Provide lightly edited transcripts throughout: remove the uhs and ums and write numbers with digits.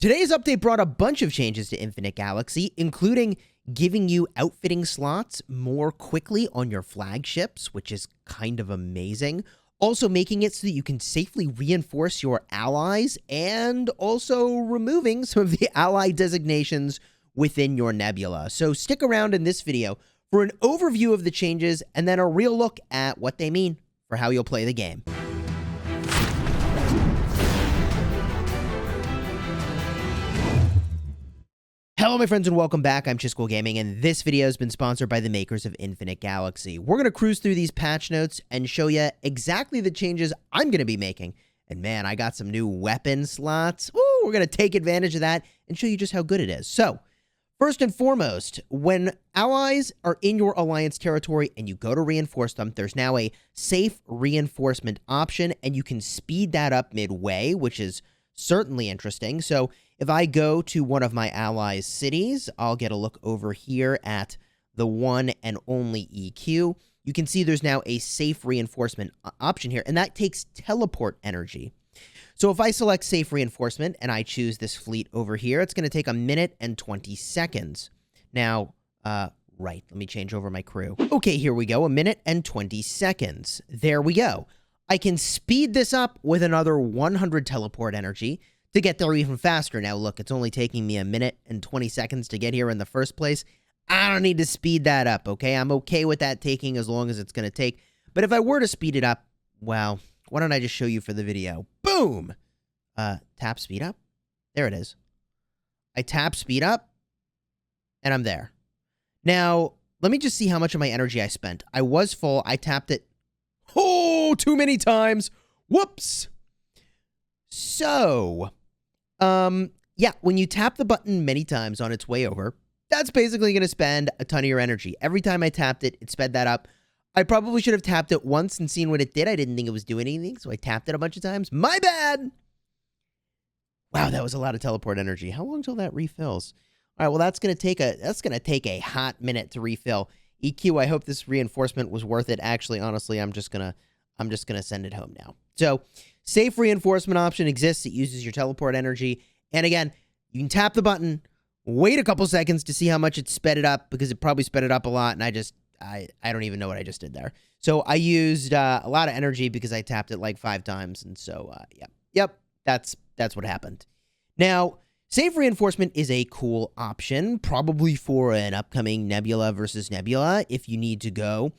Today's update brought a bunch of changes to Infinite Galaxy, including giving you outfitting slots more quickly on your flagships, which is kind of amazing. Also making it so that you can safely reinforce your allies, and also removing some of the ally designations within your nebula. So stick around in this video for an overview of the changes and then a real look at what they mean for how you'll play the game. Hello my friends and welcome back. I'm Chisgule Gaming, and this video has been sponsored by the makers of Infinite Galaxy. We're going to cruise through these patch notes and show you exactly the changes I'm going to be making. And man, I got some new weapon slots. Ooh, we're going to take advantage of that and show you just how good it is. So, first and foremost, when allies are in your alliance territory and you go to reinforce them, there's now a safe reinforcement option, and you can speed that up midway, which is certainly interesting. So if I go to one of my allies' cities, I'll get a look over here at the one and only EQ. You can see there's now a safe reinforcement option here, and that takes teleport energy. So if I select safe reinforcement and I choose this fleet over here, it's going to take 1 minute and 20 seconds. Now, right, let me change over my crew. Okay, here we go, 1 minute and 20 seconds. There we go. I can speed this up with another 100 teleport energy to get there even faster. Now, look, it's only taking me 1 minute and 20 seconds to get here in the first place. I don't need to speed that up, okay? I'm okay with that taking as long as it's going to take. But if I were to speed it up, well, why don't I just show you for the video? Boom! Tap speed up. There it is. I tap speed up, and I'm there. Now, let me just see how much of my energy I spent. I was full. I tapped it. Oh, too many times. Whoops. So, yeah, when you tap the button many times on its way over, that's basically going to spend a ton of your energy. Every time I tapped it, it sped that up. I probably should have tapped it once and seen what it did. I didn't think it was doing anything, so I tapped it a bunch of times. My bad. Wow, that was a lot of teleport energy. How long till that refills? All right, well, that's going to take a hot minute to refill. EQ, I hope this reinforcement was worth it. Actually, honestly, I'm just gonna send it home now. So, safe reinforcement option exists. It uses your teleport energy. And again, you can tap the button, wait a couple seconds to see how much it sped it up, because it probably sped it up a lot, and I don't even know what I just did there. So I used a lot of energy because I tapped it like 5 times, and so yep, that's what happened. Now, safe reinforcement is a cool option, probably for an upcoming Nebula versus Nebula, if you need to go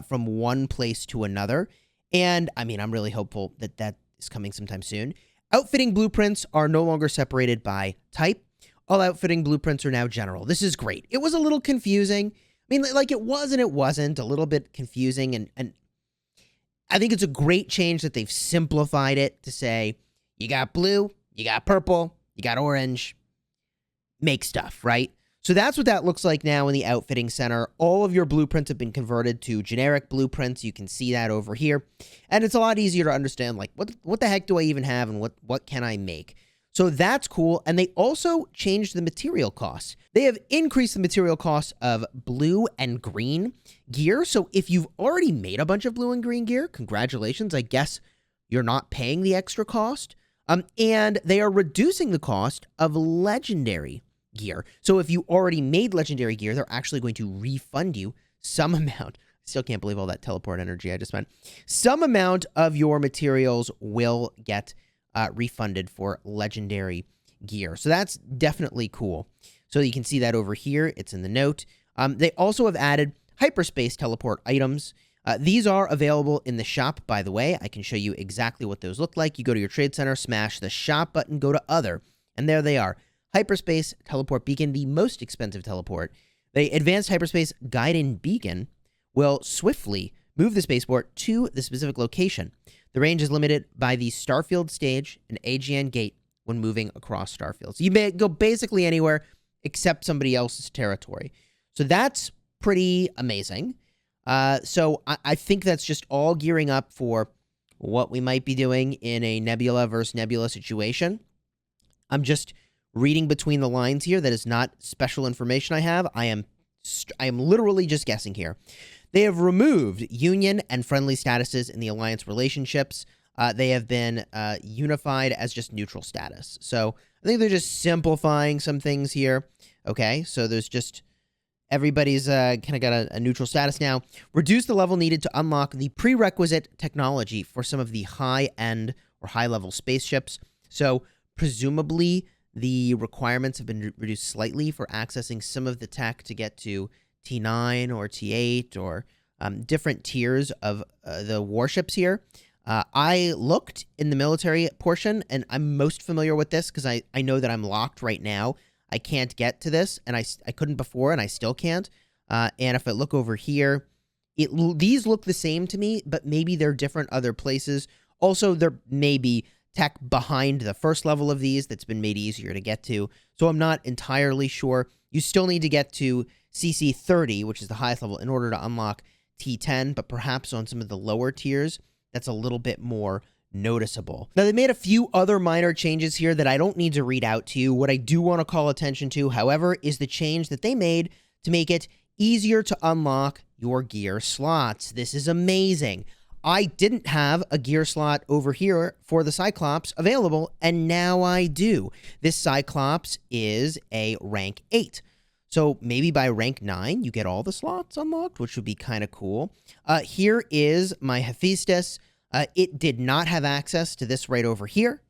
from one place to another. And, I mean, I'm really hopeful that that is coming sometime soon. Outfitting blueprints are no longer separated by type. All outfitting blueprints are now general. This is great. It was a little confusing. I mean, like, it was and it wasn't. A little bit confusing. And I think it's a great change that they've simplified it to say, you got blue, you got purple, you got orange, make stuff, right? So that's what that looks like now in the outfitting center. All of your blueprints have been converted to generic blueprints. You can see that over here. And it's a lot easier to understand, like, what the heck do I even have and what can I make? So that's cool. And they also changed the material costs. They have increased the material costs of blue and green gear. So if you've already made a bunch of blue and green gear, congratulations. I guess you're not paying the extra cost. And they are reducing the cost of legendary gear. So if you already made legendary gear, they're actually going to refund you some amount. Still can't believe all that teleport energy I just spent. Some amount of your materials will get refunded for legendary gear. So that's definitely cool. So you can see that over here. It's in the note. They also have added hyperspace teleport items. These are available in the shop, by the way. I can show you exactly what those look like. You go to your trade center, smash the shop button, go to other, and there they are. Hyperspace teleport beacon, the most expensive teleport. The advanced hyperspace guided beacon will swiftly move the spaceport to the specific location. The range is limited by the Starfield stage and AGN gate when moving across Starfield. So you may go basically anywhere except somebody else's territory. So that's pretty amazing. So I think that's just all gearing up for what we might be doing in a Nebula versus Nebula situation. I'm just reading between the lines here. That is not special information I have. I am literally just guessing here. They have removed union and friendly statuses in the alliance relationships. they have been unified as just neutral status. So I think they're just simplifying some things here. Okay, so there's just everybody's kind of got a neutral status now. Reduce the level needed to unlock the prerequisite technology for some of the high-end or high-level spaceships. So presumably the requirements have been reduced slightly for accessing some of the tech to get to T9 or T8 or different tiers of the warships here. I looked in the military portion, and I'm most familiar with this because I know that I'm locked right now. I can't get to this, and I couldn't before, and I still can't. And if I look over here, these look the same to me, but maybe they're different other places. Also, there may be tech behind the first level of these that's been made easier to get to, so I'm not entirely sure. You still need to get to CC 30, which is the highest level, in order to unlock T10, but perhaps on some of the lower tiers, that's a little bit more noticeable. Now, they made a few other minor changes here that I don't need to read out to you. What I do want to call attention to, however, is the change that they made to make it easier to unlock your gear slots. This is amazing. I didn't have a gear slot over here for the Cyclops available, and now I do. This Cyclops is a rank 8. So maybe by rank 9, you get all the slots unlocked, which would be kind of cool. Here is my Hephaestus. It did not have access to this right over here.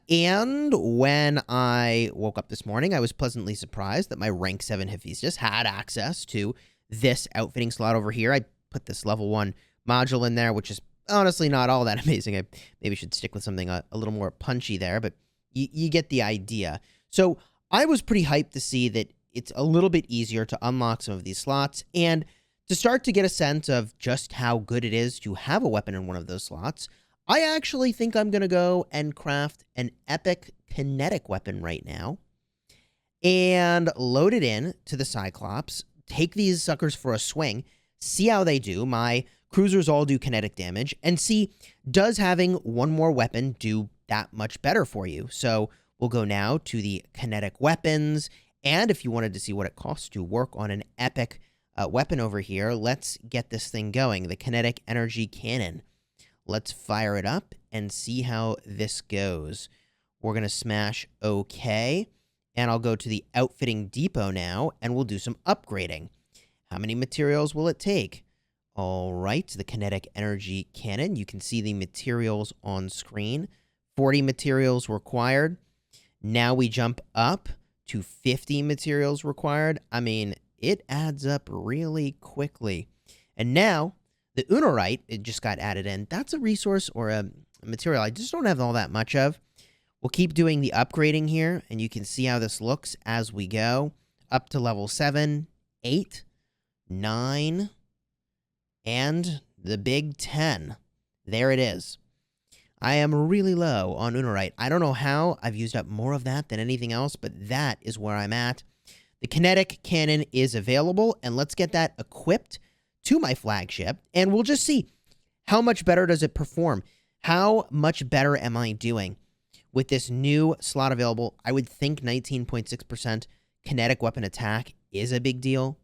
And when I woke up this morning, I was pleasantly surprised that my rank 7 Hephaestus had access to this outfitting slot over here. I put this level 1 module in there, which is honestly not all that amazing. I maybe should stick with something a little more punchy there, but you get the idea. So I was pretty hyped to see that it's a little bit easier to unlock some of these slots and to start to get a sense of just how good it is to have a weapon in one of those slots. I actually think I'm going to go and craft an epic kinetic weapon right now and load it in to the Cyclops, take these suckers for a swing, see how they do. My cruisers all do kinetic damage, and see, does having one more weapon do that much better for you? So we'll go now to the kinetic weapons, and if you wanted to see what it costs to work on an epic weapon over here, let's get this thing going. The kinetic energy cannon. Let's fire it up and see how this goes. We're going to smash OK, and I'll go to the outfitting depot now, and we'll do some upgrading. How many materials will it take? All right, the kinetic energy cannon. You can see the materials on screen. 40 materials required. Now we jump up to 50 materials required. I mean, it adds up really quickly. And now, the Unorite, it just got added in. That's a resource or a material I just don't have all that much of. We'll keep doing the upgrading here, and you can see how this looks as we go. Up to level 7, 8, 9, and the big 10. There it is. I am really low on Unorite. I don't know how. I've used up more of that than anything else, but that is where I'm at. The kinetic cannon is available, and let's get that equipped to my flagship, and we'll just see how much better does it perform. How much better am I doing with this new slot available? I would think 19.6% kinetic weapon attack is a big deal.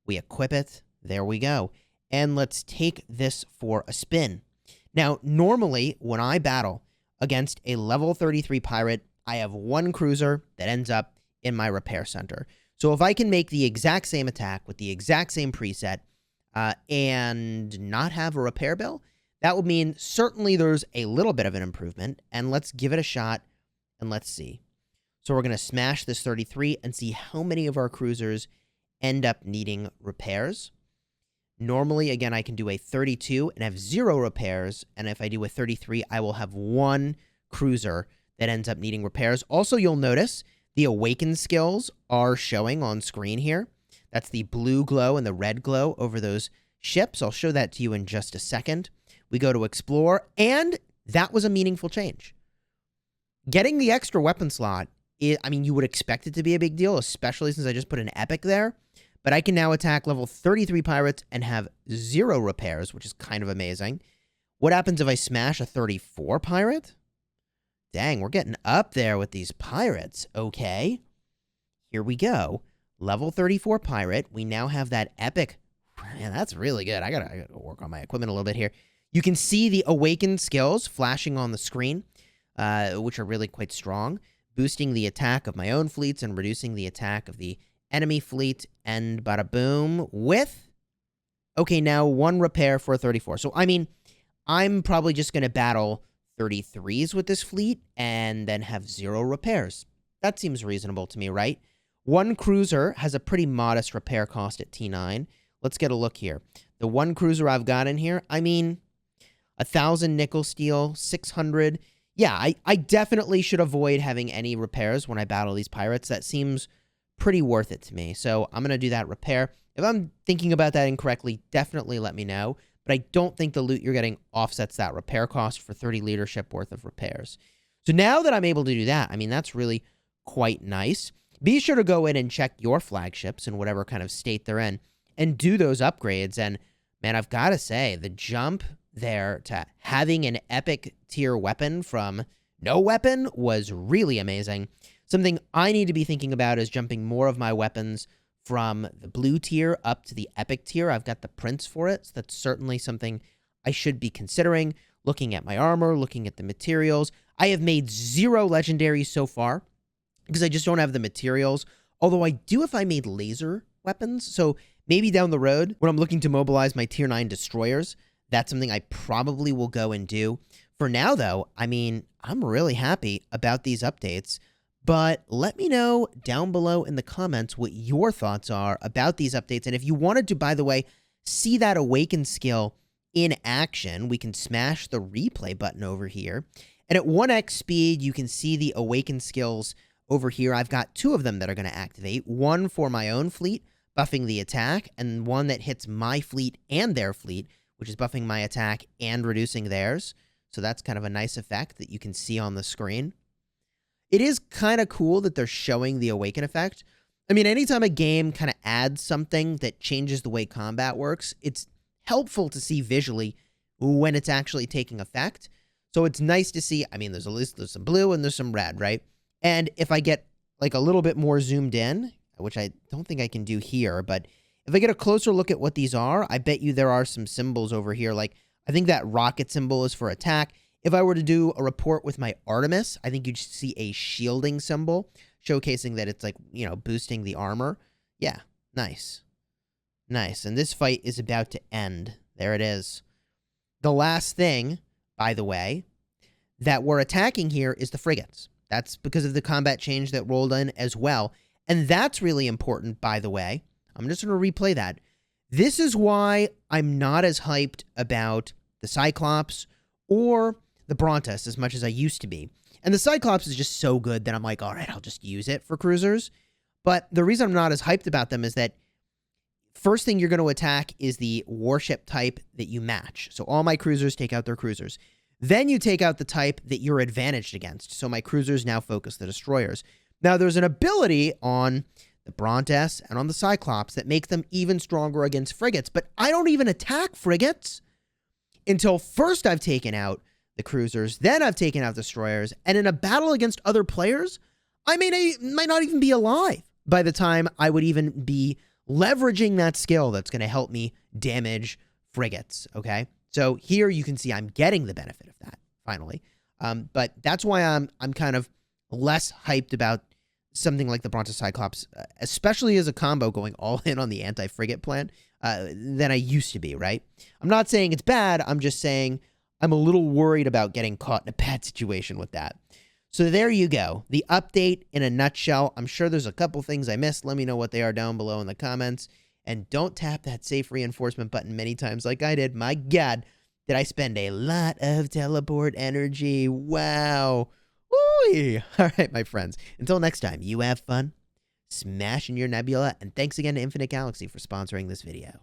We equip it. There we go. And let's take this for a spin. Now, normally, when I battle against a level 33 pirate, I have one cruiser that ends up in my repair center. So if I can make the exact same attack with the exact same preset and not have a repair bill, that would mean certainly there's a little bit of an improvement. And let's give it a shot, and let's see. So we're going to smash this 33 and see how many of our cruisers end up needing repairs. Normally, again, I can do a 32 and have 0 repairs, and if I do a 33, I will have 1 cruiser that ends up needing repairs. Also, you'll notice the Awaken skills are showing on screen here. That's the blue glow and the red glow over those ships. I'll show that to you in just a second. We go to Explore, and that was a meaningful change. Getting the extra weapon slot, I mean, you would expect it to be a big deal, especially since I just put an epic there. But I can now attack level 33 pirates and have 0 repairs, which is kind of amazing. What happens if I smash a 34 pirate? Dang, we're getting up there with these pirates. Okay. Here we go. Level 34 pirate. We now have that epic. Man, that's really good. I gotta work on my equipment a little bit here. You can see the Awaken skills flashing on the screen, which are really quite strong, boosting the attack of my own fleets and reducing the attack of the enemy fleet, and bada boom, with, okay, now 1 repair for a 34. So, I mean, I'm probably just going to battle 33s with this fleet and then have 0 repairs. That seems reasonable to me, right? 1 cruiser has a pretty modest repair cost at T9. Let's get a look here. The 1 cruiser I've got in here, I mean, 1,000 nickel steel, 600. Yeah, I definitely should avoid having any repairs when I battle these pirates. That seems pretty worth it to me. So I'm going to do that repair. If I'm thinking about that incorrectly, definitely let me know. But I don't think the loot you're getting offsets that repair cost for 30 leadership worth of repairs. So now that I'm able to do that, I mean, that's really quite nice. Be sure to go in and check your flagships in whatever kind of state they're in and do those upgrades. And man, I've got to say, the jump there to having an epic tier weapon from no weapon was really amazing. Something I need to be thinking about is jumping more of my weapons from the blue tier up to the epic tier. I've got the prints for it, so that's certainly something I should be considering. Looking at my armor, looking at the materials. I have made 0 legendaries so far because I just don't have the materials. Although I do if I made laser weapons. So maybe down the road when I'm looking to mobilize my tier 9 destroyers, that's something I probably will go and do. For now, though, I mean, I'm really happy about these updates. But let me know down below in the comments what your thoughts are about these updates. And if you wanted to, by the way, see that Awaken skill in action, we can smash the replay button over here. And at 1x speed, you can see the Awaken skills over here. I've got 2 of them that are going to activate. 1 for my own fleet, buffing the attack, and 1 that hits my fleet and their fleet, which is buffing my attack and reducing theirs. So that's kind of a nice effect that you can see on the screen. It is kind of cool that they're showing the Awaken effect. I mean, anytime a game kind of adds something that changes the way combat works, it's helpful to see visually when it's actually taking effect. So it's nice to see, I mean, there's some blue and there's some red, right? And if I get like a little bit more zoomed in, which I don't think I can do here, but if I get a closer look at what these are, I bet you there are some symbols over here. Like, I think that rocket symbol is for attack. If I were to do a report with my Artemis, I think you'd see a shielding symbol showcasing that it's like, you know, boosting the armor. Yeah, nice. Nice. And this fight is about to end. There it is. The last thing, by the way, that we're attacking here is the frigates. That's because of the combat change that rolled in as well. And that's really important, by the way. I'm just going to replay that. This is why I'm not as hyped about the Cyclops or the Brontes as much as I used to be. And the Cyclops is just so good that I'm like, all right, I'll just use it for cruisers. But the reason I'm not as hyped about them is that first thing you're going to attack is the warship type that you match. So all my cruisers take out their cruisers. Then you take out the type that you're advantaged against. So my cruisers now focus the destroyers. Now there's an ability on the Brontes and on the Cyclops that make them even stronger against frigates. But I don't even attack frigates until first I've taken out the cruisers, then I've taken out destroyers, and in a battle against other players, I might not even be alive by the time I would even be leveraging that skill that's going to help me damage frigates, okay? So here you can see I'm getting the benefit of that, finally. But that's why I'm kind of less hyped about something like the Bronte Cyclops, especially as a combo going all in on the anti-frigate plan, than I used to be, right? I'm not saying it's bad, I'm just saying I'm a little worried about getting caught in a bad situation with that. So there you go. The update in a nutshell. I'm sure there's a couple things I missed. Let me know what they are down below in the comments. And don't tap that safe reinforcement button many times like I did. My God, did I spend a lot of teleport energy. Wow. Woo! All right, my friends. Until next time, you have fun smashing your nebula. And thanks again to Infinite Galaxy for sponsoring this video.